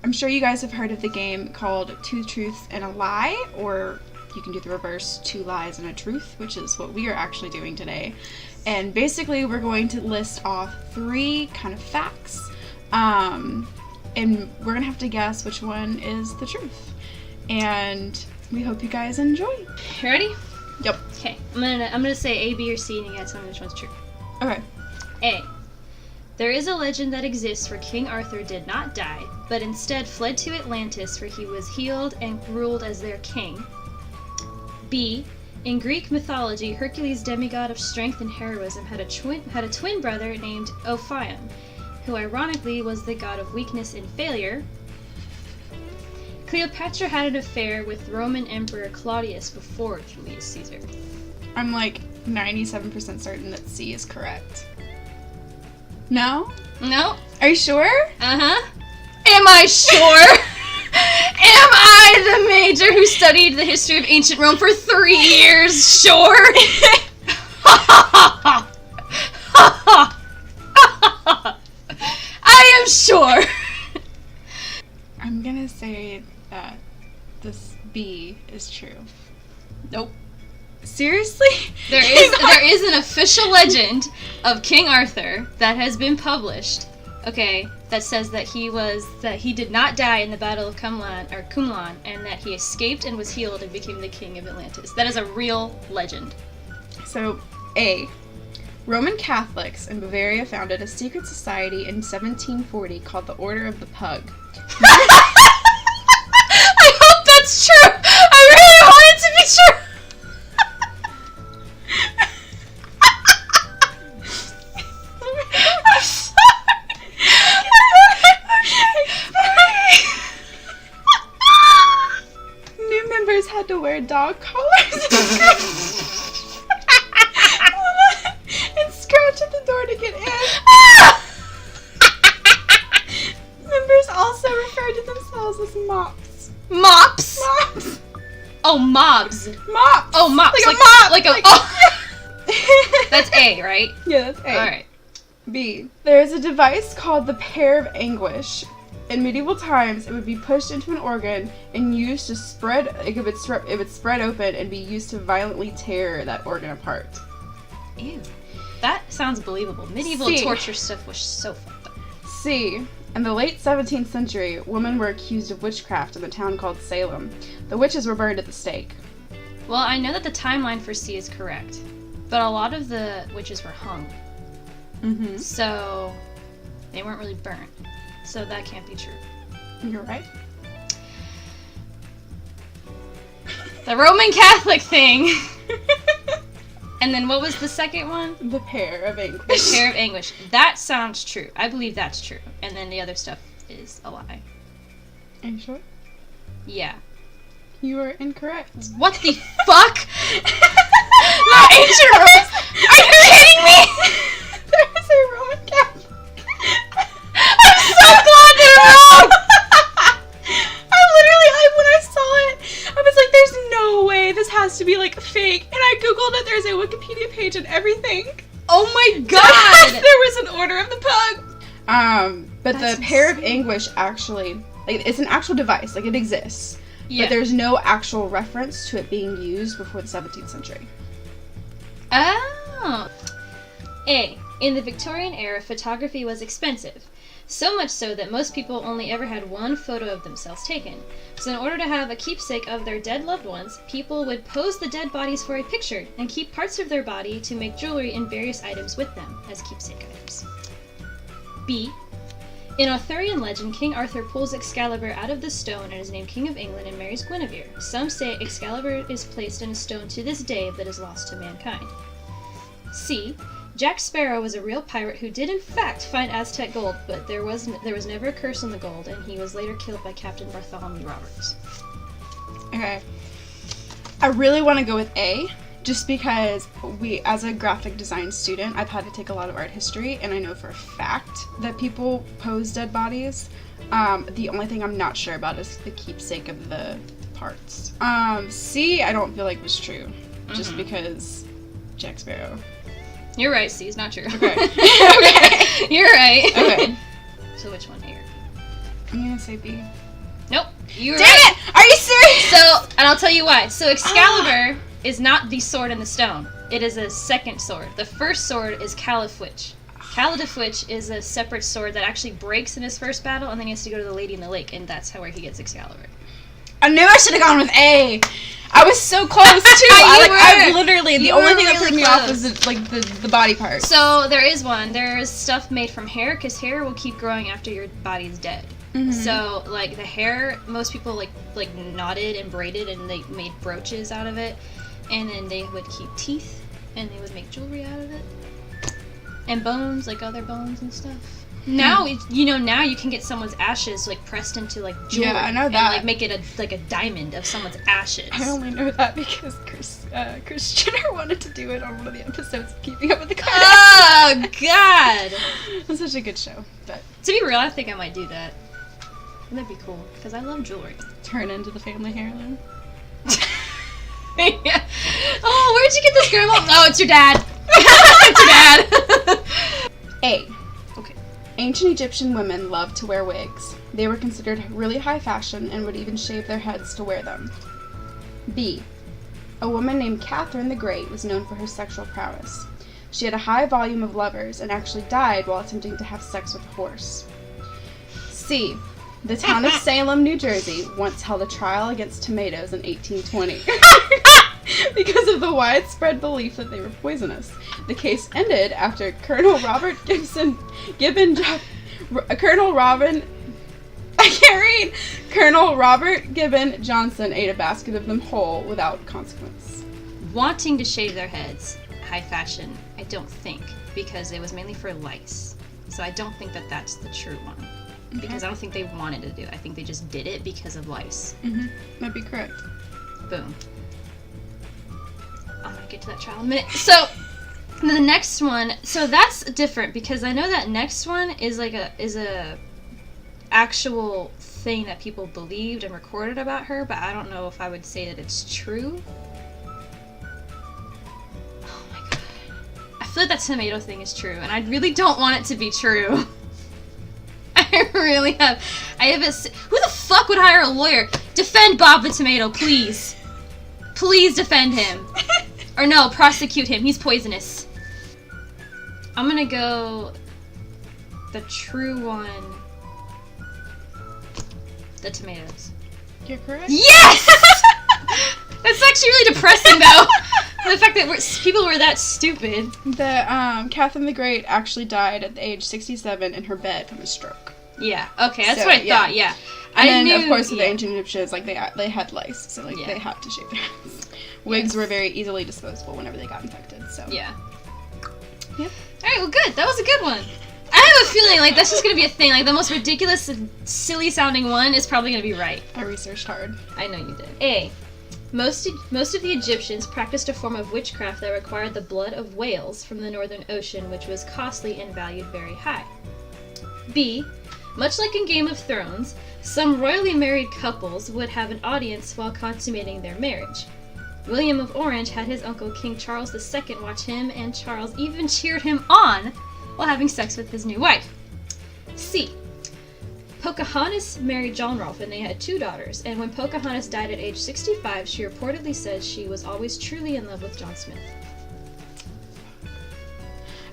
I'm sure you guys have heard of the game called Two Truths and a Lie, or you can do the reverse, 2 lies and a truth, which is what we are actually doing today. And basically we're going to list off 3 kind of facts, and we're gonna have to guess which one is the truth. And we hope you guys enjoy. You ready? Yep. Okay, I'm gonna say A, B, or C, and you guys tell me which one's true. Okay. A. There is a legend that exists where King Arthur did not die, but instead fled to Atlantis, where he was healed and ruled as their king. B. In Greek mythology, Hercules, demigod of strength and heroism, had a twin brother named Ophion, who ironically was the god of weakness and failure. Cleopatra had an affair with Roman Emperor Claudius before Julius Caesar. I'm like 97% certain that C is correct. No? No? Are you sure? Uh-huh. Am I sure? Am I the major who studied the history of ancient Rome for 3 years? Sure? I am sure. I'm gonna say that this B is true. Nope. Seriously? There is an official legend of King Arthur that has been published, okay, that says that he did not die in the Battle of Cumlan, and that he escaped and was healed and became the king of Atlantis. That is a real legend. So, A. Roman Catholics in Bavaria founded a secret society in 1740 called the Order of the Pug. I hope that's true! I really want it to be true! I'm sorry! New members had to wear dog collars and scratch at the door to get in. Members also referred to themselves as mops. Mops? Mops. Oh, mobs. Mops. Oh, mops. Like a mop. Like a... Like- Oh. That's A, right? Yeah, that's A. Alright. B. There is a device called the pear of anguish. In medieval times, it would be pushed into an organ and used to spread. It would spread open and be used to violently tear that organ apart. Ew. That sounds believable. Medieval C. torture stuff was so fucked up. C. In the late 17th century, women were accused of witchcraft in the town called Salem. The witches were burned at the stake. Well, I know that the timeline for C is correct, but a lot of the witches were hung. Mm-hmm. So they weren't really burnt. So that can't be true. You're right. The Roman Catholic thing. And then what was the second one? The pear of The anguish. pear of anguish. That sounds true. I believe that's true. And then the other stuff is a lie. Are you sure? Yeah. You are incorrect. What the fuck? Not ancient Rome. Are you kidding me? There is a Roman Catholic. I'm so glad they're wrong. When I saw it, I was like, there's no way this has to be like fake. And I googled it, there's a Wikipedia page and everything. Oh my god. There was an Order of the Pug. But That's the pear of insane. anguish actually, like, it's an actual device, like it exists. Yeah. But there's no actual reference to it being used before the 17th century. Oh. A. In the Victorian era, photography was expensive. So much so that most people only ever had one photo of themselves taken. So in order to have a keepsake of their dead loved ones, people would pose the dead bodies for a picture and keep parts of their body to make jewelry and various items with them as keepsake items. B. In Arthurian legend, King Arthur pulls Excalibur out of the stone and is named King of England and marries Guinevere. Some say Excalibur is placed in a stone to this day but is lost to mankind. C. Jack Sparrow was a real pirate who did in fact find Aztec gold, but there was never a curse on the gold, and he was later killed by Captain Bartholomew Roberts. Okay. I really want to go with A, just because as a graphic design student, I've had to take a lot of art history, and I know for a fact that people pose dead bodies. The only thing I'm not sure about is the keepsake of the parts. C, I don't feel like was true, just because Jack Sparrow. You're right, C is not true. Okay. Okay. You're right. Okay. So which one here? I'm gonna say B. Nope. You were Dang right. it! Are you serious? So, and I'll tell you why. So Excalibur is not the sword in the stone. It is a second sword. The first sword is Califwich. Calidifwich is a separate sword that actually breaks in his first battle, and then he has to go to the Lady in the Lake, and that's where he gets Excalibur. I knew I should have gone with A. I was so close too. I literally the only thing that threw me off was the body part. So there is one. There's stuff made from hair, because hair will keep growing after your body's dead. Mm-hmm. So like the hair, most people like knotted and braided, and they made brooches out of it, and then they would keep teeth, and they would make jewelry out of it, and bones, like other bones and stuff. Now now you can get someone's ashes like pressed into like jewelry. Yeah, I know that. And like make it a diamond of someone's ashes. I only know that because Chris Jenner wanted to do it on one of the episodes of Keeping Up with the Kardashians. Oh God! It's such a good show. But to be real, I think I might do that. That'd be cool because I love jewelry. Turn into the family heirloom. Yeah. Oh, where'd you get this, Grandma? Oh, it's your dad. It's your dad. A. Ancient Egyptian women loved to wear wigs. They were considered really high fashion and would even shave their heads to wear them. B. A woman named Catherine the Great was known for her sexual prowess. She had a high volume of lovers and actually died while attempting to have sex with a horse. C. The town of Salem, New Jersey, once held a trial against tomatoes in 1820 because of the widespread belief that they were poisonous. The case ended after Colonel Robert Gibbon Johnson ate a basket of them whole without consequence. Wanting to shave their heads, high fashion, I don't think, because it was mainly for lice. So I don't think that that's the true one. Okay. Because I don't think they wanted to do it. I think they just did it because of lice. Mm-hmm. That'd be correct. Boom. I'm gonna get to that trial in a minute. So, the next one, so that's different because I know that next one is a actual thing that people believed and recorded about her, but I don't know if I would say that it's true. Oh my God. I feel like that tomato thing is true, and I really don't want it to be true. I really have. Who the fuck would hire a lawyer? Defend Bob the Tomato, please. Please defend him. Or no, prosecute him. He's poisonous. I'm gonna go the true one. The tomatoes. You're correct. Yes! That's actually really depressing, though. The fact that people were that stupid. Catherine the Great actually died at the age 67 in her bed from a stroke. Yeah. Okay, that's what I thought. Yeah. And then, of course, with the ancient Egyptians, like they had lice, so they had to shave their heads. Wigs were very easily disposable whenever they got infected. So yeah. Yep. All right. Well, good. That was a good one. I have a feeling like that's just gonna be a thing. Like the most ridiculous, silly sounding one is probably gonna be right. I researched hard. I know you did. A. Most of the Egyptians practiced a form of witchcraft that required the blood of whales from the Northern Ocean, which was costly and valued very high. B. Much like in Game of Thrones, some royally married couples would have an audience while consummating their marriage. William of Orange had his uncle King Charles II watch him, and Charles even cheered him on while having sex with his new wife. C. Pocahontas married John Rolfe and they had 2 daughters, and when Pocahontas died at age 65, she reportedly said she was always truly in love with John Smith.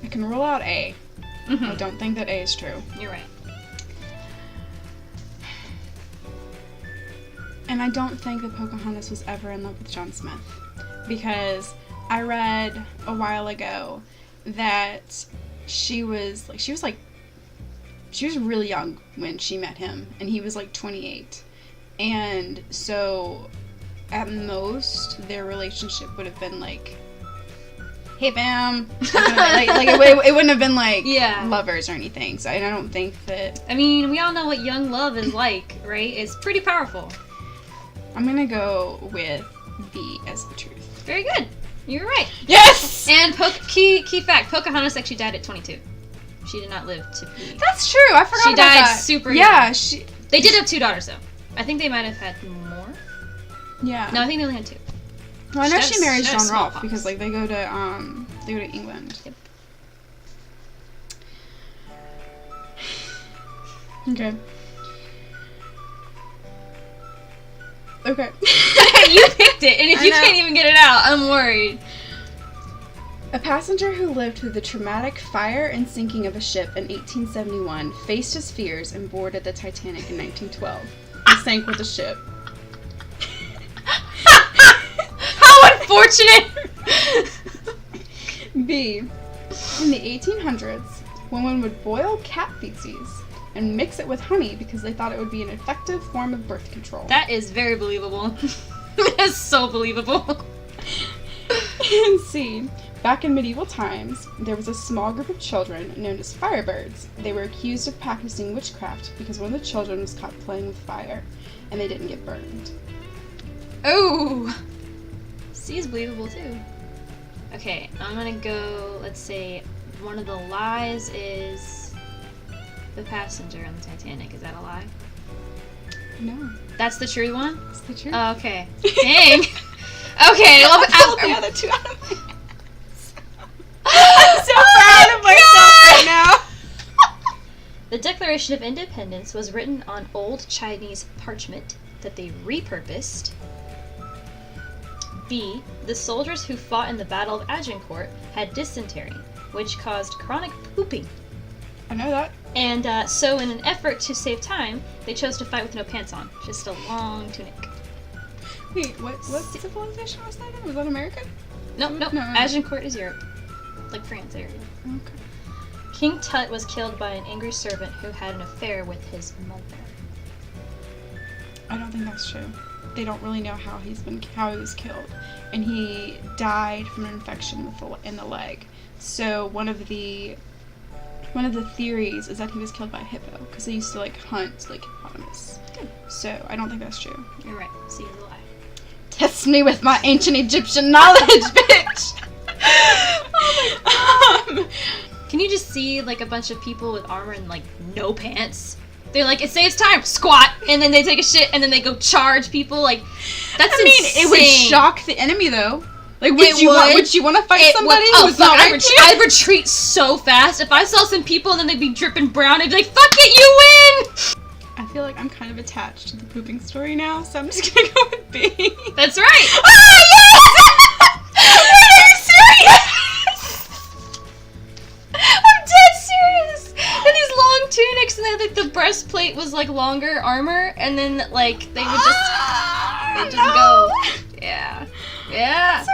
I can rule out A. Mm-hmm. I don't think that A is true. You're right. And I don't think that Pocahontas was ever in love with John Smith, because I read a while ago that she was really young when she met him, and he was like 28. And so at most their relationship would have been like, hey bam, it wouldn't have been like lovers or anything. So I don't think that. I mean, we all know what young love is like, right? It's pretty powerful. I'm gonna go with B as the truth. Very good. You're right. Yes! And key fact, Pocahontas actually died at 22. She did not live to be... That's true. I forgot about that. She died super young. Yeah, They did have 2 daughters, though. I think they might have had more. Yeah. No, I think they only had 2. Well, I know she marries John Rolfe because they go to England. Yep. Okay. Okay. You picked it, and if you can't even get it out, I'm worried. A passenger who lived through the traumatic fire and sinking of a ship in 1871 faced his fears and boarded the Titanic in 1912. He sank with the ship. How unfortunate! B. In the 1800s, women would boil cat feces and mix it with honey because they thought it would be an effective form of birth control. That is very believable. That's so believable. And C. Back in medieval times, there was a small group of children known as firebirds. They were accused of practicing witchcraft because one of the children was caught playing with fire, and they didn't get burned. Oh! C is believable too. Okay, I'm gonna go, let's say, one of the lies is the passenger on the Titanic. Is that a lie? No. That's the true one? That's the truth. Oh, okay. Dang! Okay, well, I pulled the other two out of my ass. I'm so proud of myself right now. The Declaration of Independence was written on old Chinese parchment that they repurposed. B. The soldiers who fought in the Battle of Agincourt had dysentery, which caused chronic pooping. I know that. And so in an effort to save time, they chose to fight with no pants on. Just a long tunic. Wait, what civilization was that in? Was that American? Nope. No. Agincourt is Europe. Like France area. Okay. King Tut was killed by an angry servant who had an affair with his mother. I don't think that's true. They don't really know how he was killed, and he died from an infection in the leg. So one of the theories is that he was killed by a hippo because they used to hunt hippopotamus. So I don't think that's true. You're right. C is a lie. Test me with my ancient Egyptian knowledge, bitch. Oh my god. Can you just see a bunch of people with armor and no pants? They're like, it saves time, squat, and then they take a shit, and then they go charge people. That's insane. It would shock the enemy though. Would you want to fight somebody who's not like you? I'd retreat so fast. If I saw some people and then they'd be dripping brown, I'd be like, fuck it, you win! I feel like I'm kind of attached to the pooping story now, so I'm just gonna go with B. That's right. Ah, yes! Are you serious? I'm dead serious. And these long tunics, and they the breastplate was longer armor, and then they would just go. Yeah. Yeah. So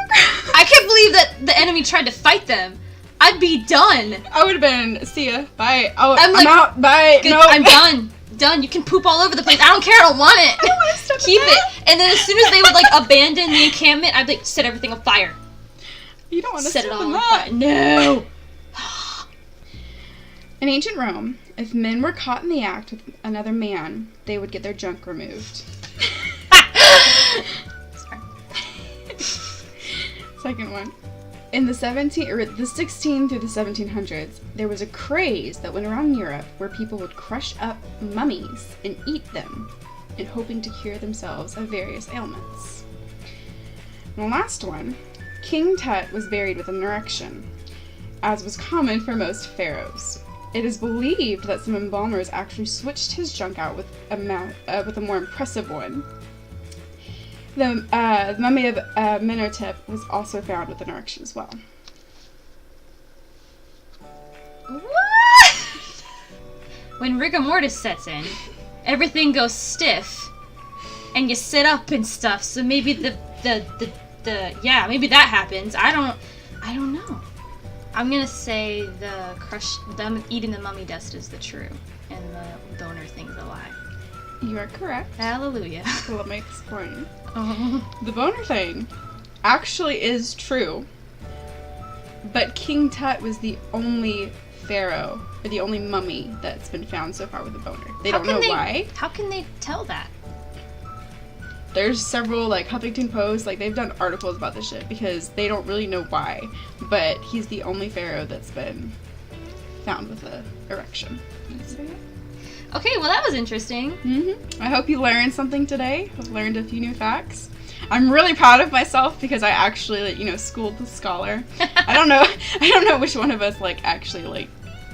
I can't believe that the enemy tried to fight them. I'd be done. I would have been, see ya, bye. Oh, I'm out, bye. Good, No, I'm done. Done. You can poop all over the place. I don't care. I don't want it. I don't want to step Keep in it. that. And then as soon as they would abandon the encampment, I'd set everything on fire. You don't want to set it all on that. fire. No. In ancient Rome, if men were caught in the act with another man, they would get their junk removed. Sorry. Second one. In the 16 through the 1700s, there was a craze that went around Europe where people would crush up mummies and eat them in hoping to cure themselves of various ailments. And the last one, King Tut was buried with an erection, as was common for most pharaohs. It is believed that some embalmers actually switched his junk out with a more impressive one. The mummy of Amenhotep was also found with an erection as well. What? When rigor mortis sets in, everything goes stiff, and you sit up and stuff. So maybe maybe that happens. I don't know. I'm gonna say them eating the mummy dust is the true, and the boner thing's a lie. You are correct. Hallelujah. So let me explain. Oh. The boner thing actually is true, but King Tut was the only pharaoh, or the only mummy that's been found so far with a boner. They don't know why. How can they tell that? There's several, Huffington Post, they've done articles about this shit because they don't really know why, but he's the only pharaoh that's been found with a erection. Okay, well that was interesting. I hope you learned something today. I've learned a few new facts. I'm really proud of myself because I actually, schooled the scholar. I don't know which one of us, actually,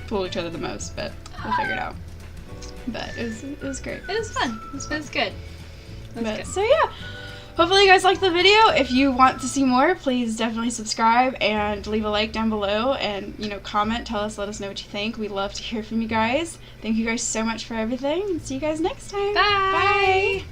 fooled each other the most, but we'll figure it out. But it was great. It was fun. It was good. That's good. So yeah, hopefully you guys liked the video. If you want to see more, please definitely subscribe and leave a like down below, and comment, let us know what you think. We love to hear from you guys. Thank you guys so much for everything, and see you guys next time. Bye. Bye.